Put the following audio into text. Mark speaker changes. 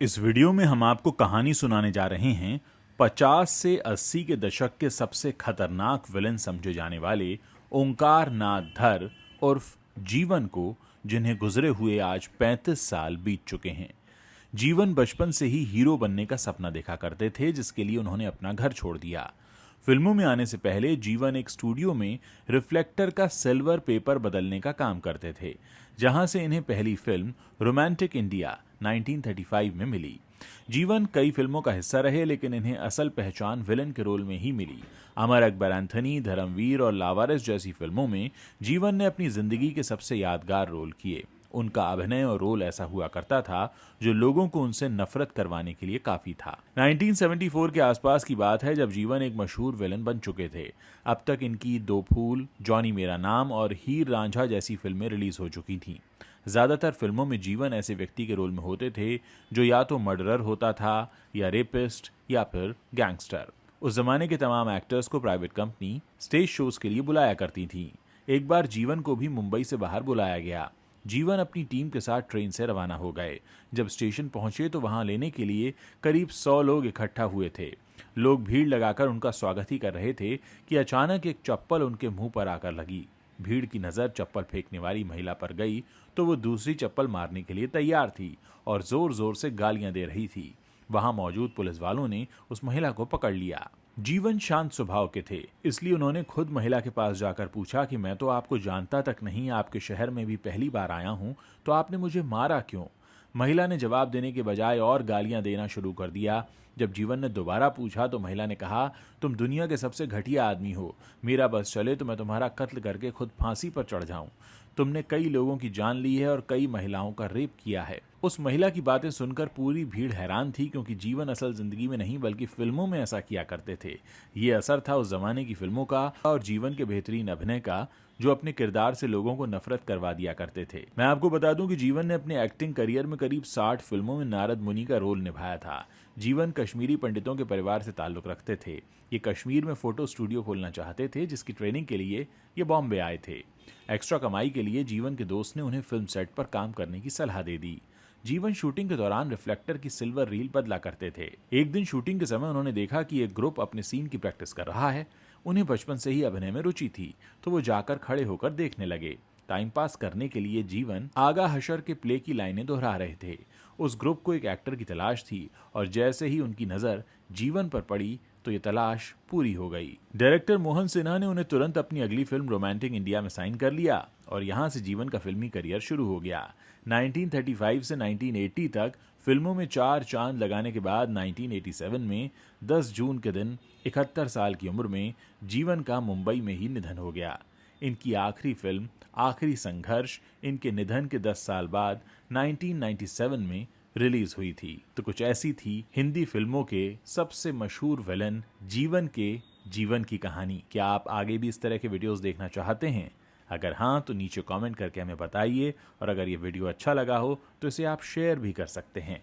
Speaker 1: इस वीडियो में हम आपको कहानी सुनाने जा रहे हैं 50 से 80 के दशक के सबसे खतरनाक विलन समझे जाने वाले ओंकार नाथ धर उर्फ जीवन को, जिन्हें गुजरे हुए आज 35 साल बीत चुके हैं। जीवन बचपन से ही हीरो बनने का सपना देखा करते थे, जिसके लिए उन्होंने अपना घर छोड़ दिया। फिल्मों में आने से पहले जीवन एक स्टूडियो में रिफ्लेक्टर का सिल्वर पेपर बदलने का काम करते थे, जहां से इन्हें पहली फिल्म रोमांटिक इंडिया 1935 में मिली। जीवन कई फिल्मों का हिस्सा रहे, लेकिन इन्हें असल पहचान विलन के रोल में ही मिली। अमर अकबर एंथनी, धर्मवीर और लावारिस जैसी फिल्मों में जीवन ने अपनी जिंदगी के सबसे यादगार रोल किए। उनका अभिनय और रोल ऐसा हुआ करता था जो लोगों को उनसे नफरत करवाने के लिए काफी था। 1974 के आसपास की बात है, जब जीवन एक मशहूर विलन बन चुके थे। अब तक इनकी दो फूल, जॉनी मेरा नाम और हीर रांझा जैसी फिल्में रिलीज हो चुकी थीं। ज्यादातर फिल्मों में जीवन ऐसे व्यक्ति के रोल में होते थे जो या तो मर्डरर होता था, या रेपिस्ट, या फिर गैंगस्टर। उस जमाने के तमाम एक्टर्स को प्राइवेट कंपनी स्टेज शोज के लिए बुलाया करती थी। एक बार जीवन को भी मुंबई से बाहर बुलाया गया। जीवन अपनी टीम के साथ ट्रेन से रवाना हो गए। जब स्टेशन पहुंचे तो वहां लेने के लिए करीब 100 लोग इकट्ठा हुए थे। लोग भीड़ लगाकर उनका स्वागत ही कर रहे थे कि अचानक एक चप्पल उनके मुंह पर आकर लगी। भीड़ की नजर चप्पल फेंकने वाली महिला पर गई तो वो दूसरी चप्पल मारने के लिए तैयार थी और जोर जोर से गालियां दे रही थी। वहां मौजूद पुलिस वालों ने उस महिला को पकड़ लिया। जीवन शांत स्वभाव के थे, इसलिए उन्होंने खुद महिला के पास जाकर पूछा कि मैं तो आपको जानता तक नहीं, आपके शहर में भी पहली बार आया हूं, तो आपने मुझे मारा क्यों? महिला ने जवाब देने के बजाय और गालियां देना शुरू कर दिया। जब जीवन ने दोबारा पूछा तो महिला ने कहा, तुम दुनिया के सबसे घटिया आदमी हो, मेरा बस चले तो मैं तुम्हारा कत्ल करके खुद फांसी पर चढ़ जाऊं। तुमने कई लोगों की जान ली है और कई महिलाओं का रेप किया है। उस महिला की बातें सुनकर पूरी भीड़ हैरान थी, क्योंकि जीवन असल जिंदगी में नहीं बल्कि फिल्मों में ऐसा किया करते थे। ये असर था उस जमाने की फिल्मों का और जीवन के बेहतरीन अभिनय का, जो अपने किरदार से लोगों को नफरत करवा दिया करते थे। मैं आपको बता दूं कि जीवन ने अपने एक्टिंग करियर में करीब 60 फिल्मों में नारद मुनि का रोल निभाया था। जीवन कश्मीरी पंडितों के परिवार से ताल्लुक रखते थे। ये कश्मीर में फोटो स्टूडियो खोलना चाहते थे, जिसकी ट्रेनिंग के लिए ये बॉम्बे आए थे। एक्स्ट्रा कमाई के लिए जीवन के दोस्त ने उन्हें फिल्म सेट पर काम करने की सलाह दे दी। जीवन शूटिंग के दौरान रिफ्लेक्टर की सिल्वर रील बदला करते थे। एक दिन शूटिंग के समय उन्होंने देखा कि एक ग्रुप अपने सीन की प्रैक्टिस कर रहा है। उन्हें बचपन से ही अभिनय में रुचि थी, तो वो जाकर खड़े होकर देखने लगे। टाइम पास करने के लिए जीवन आगा हशर के प्ले की लाइनें दोहरा रहे थे। उस ग्रुप को एक एक्टर की तलाश थी, और जैसे ही उनकी नजर जीवन पर पड़ी तो ये तलाश पूरी हो गई। डायरेक्टर मोहन सिन्हा ने उन्हें तुरंत अपनी अगली फिल्म रोमांटिक इंडिया में साइन कर लिया, और यहां से जीवन का फिल्मी करियर शुरू हो गया। 1935 से 1980 तक फिल्मों में 4 चांद लगाने के बाद 1987 में 10 जून के दिन 71 साल की उम्र में जीवन का मुंबई में ही निधन हो गया। इनकी आखिरी फिल्म आखिरी संघर्ष इनके निधन के 10 साल बाद 1997 में रिलीज हुई थी। तो कुछ ऐसी थी हिंदी फिल्मों के सबसे मशहूर विलन जीवन के जीवन की कहानी। क्या आप आगे भी इस तरह के वीडियोस देखना चाहते हैं? अगर हाँ, तो नीचे कमेंट करके हमें बताइए, और अगर ये वीडियो अच्छा लगा हो तो इसे आप शेयर भी कर सकते हैं।